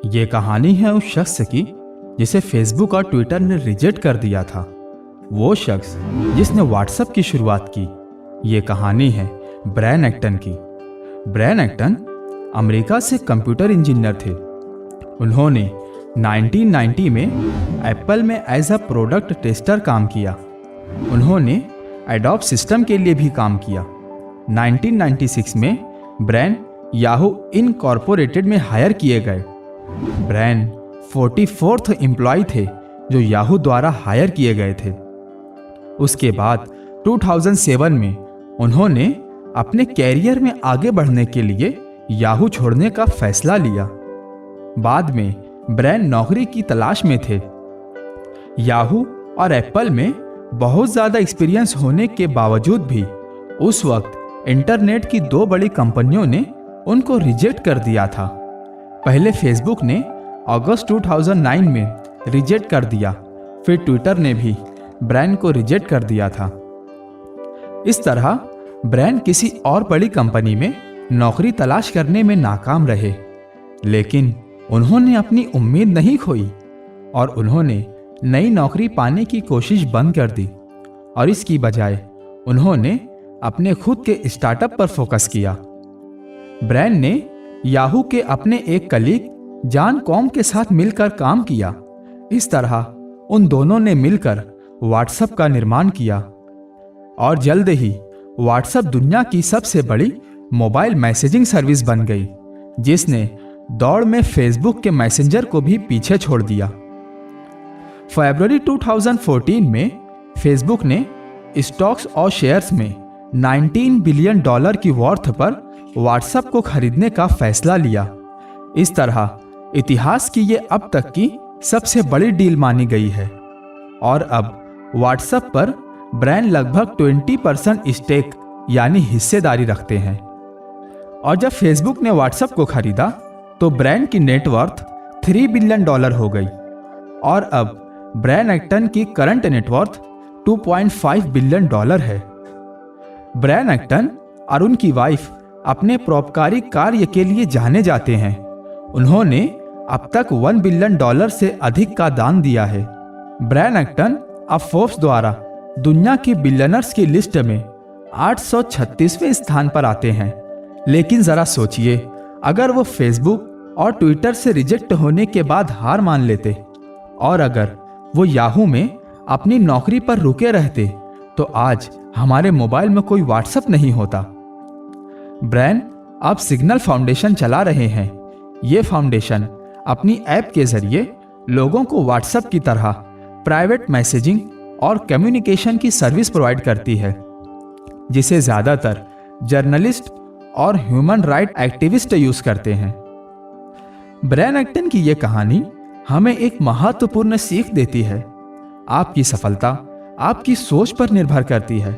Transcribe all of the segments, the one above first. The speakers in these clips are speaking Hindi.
ये कहानी है उस शख्स की जिसे फेसबुक और ट्विटर ने रिजेक्ट कर दिया था। वो शख्स जिसने व्हाट्सएप की शुरुआत की। ये कहानी है ब्रायन एक्टन की। ब्रायन एक्टन अमेरिका से कंप्यूटर इंजीनियर थे। उन्होंने 1990 में एप्पल में एज अ प्रोडक्ट टेस्टर काम किया। उन्होंने एडोब सिस्टम के लिए भी काम किया। 1996 में ब्रायन याहू इनकॉर्पोरेटेड में हायर किए गए। ब्रायन 44th एम्प्लॉय थे जो याहू द्वारा हायर किए गए थे। उसके बाद 2007 में उन्होंने अपने कैरियर में आगे बढ़ने के लिए याहू छोड़ने का फैसला लिया। बाद में ब्रायन नौकरी की तलाश में थे। याहू और एप्पल में बहुत ज़्यादा एक्सपीरियंस होने के बावजूद भी उस वक्त इंटरनेट की दो बड़ी कंपनियों ने उनको रिजेक्ट कर दिया था। पहले फेसबुक ने अगस्त 2009 में रिजेक्ट कर दिया, फिर ट्विटर ने भी ब्रायन को रिजेक्ट कर दिया था। इस तरह ब्रायन किसी और बड़ी कंपनी में नौकरी तलाश करने में नाकाम रहे, लेकिन उन्होंने अपनी उम्मीद नहीं खोई और उन्होंने नई नौकरी पाने की कोशिश बंद कर दी और इसकी बजाय उन्होंने अपने खुद के स्टार्टअप पर फोकस किया। ब्रायन ने याहू के अपने एक कलीग जॉन कॉम के साथ मिलकर काम किया। इस तरह उन दोनों ने मिलकर व्हाट्सएप का निर्माण किया और जल्द ही व्हाट्सएप दुनिया की सबसे बड़ी मोबाइल मैसेजिंग सर्विस बन गई, जिसने दौड़ में फेसबुक के मैसेंजर को भी पीछे छोड़ दिया। फरवरी 2014 में फेसबुक ने स्टॉक्स और शेयर्स में $19 बिलियन की वर्थ पर व्हाट्सएप को खरीदने का फैसला लिया। इस तरह इतिहास की ये अब तक की सबसे बड़ी डील मानी गई है और अब व्हाट्सएप पर ब्रायन लगभग 20% स्टेक यानी हिस्सेदारी रखते हैं। और जब फेसबुक ने व्हाट्सएप को खरीदा तो ब्रायन की नेटवर्थ $3 बिलियन हो गई और अब ब्रायन एक्टन की करंट नेटवर्थ $2.5 बिलियन है। ब्रायन एक्टन और उनकी वाइफ अपने परोपकारी कार्य के लिए जाने जाते हैं। उन्होंने अब तक $1 बिलियन से अधिक का दान दिया है। ब्रायन एक्टन अब फोर्ब्स द्वारा दुनिया के बिलियनर्स की लिस्ट में 836वें स्थान पर आते हैं। लेकिन जरा सोचिए, अगर वो फेसबुक और ट्विटर से रिजेक्ट होने के बाद हार मान लेते और अगर वो याहू में अपनी नौकरी पर रुके रहते तो आज हमारे मोबाइल में कोई व्हाट्सएप नहीं होता। ब्रायन अब सिग्नल फाउंडेशन चला रहे हैं। ये फाउंडेशन अपनी ऐप के जरिए लोगों को व्हाट्सएप की तरह प्राइवेट मैसेजिंग और कम्युनिकेशन की सर्विस प्रोवाइड करती है, जिसे ज़्यादातर जर्नलिस्ट और ह्यूमन राइट एक्टिविस्ट यूज करते हैं। ब्रायन एक्टन की ये कहानी हमें एक महत्वपूर्ण सीख देती है। आपकी सफलता आपकी सोच पर निर्भर करती है।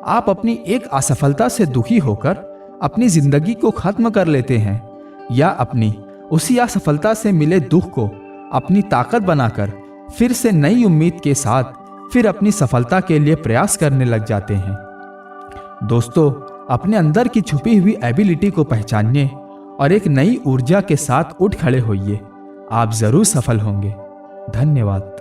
आप अपनी एक असफलता से दुखी होकर अपनी जिंदगी को खत्म कर लेते हैं या अपनी उसी असफलता से मिले दुख को अपनी ताकत बनाकर फिर से नई उम्मीद के साथ फिर अपनी सफलता के लिए प्रयास करने लग जाते हैं। दोस्तों, अपने अंदर की छुपी हुई एबिलिटी को पहचानिए और एक नई ऊर्जा के साथ उठ खड़े होइए। आप जरूर सफल होंगे। धन्यवाद।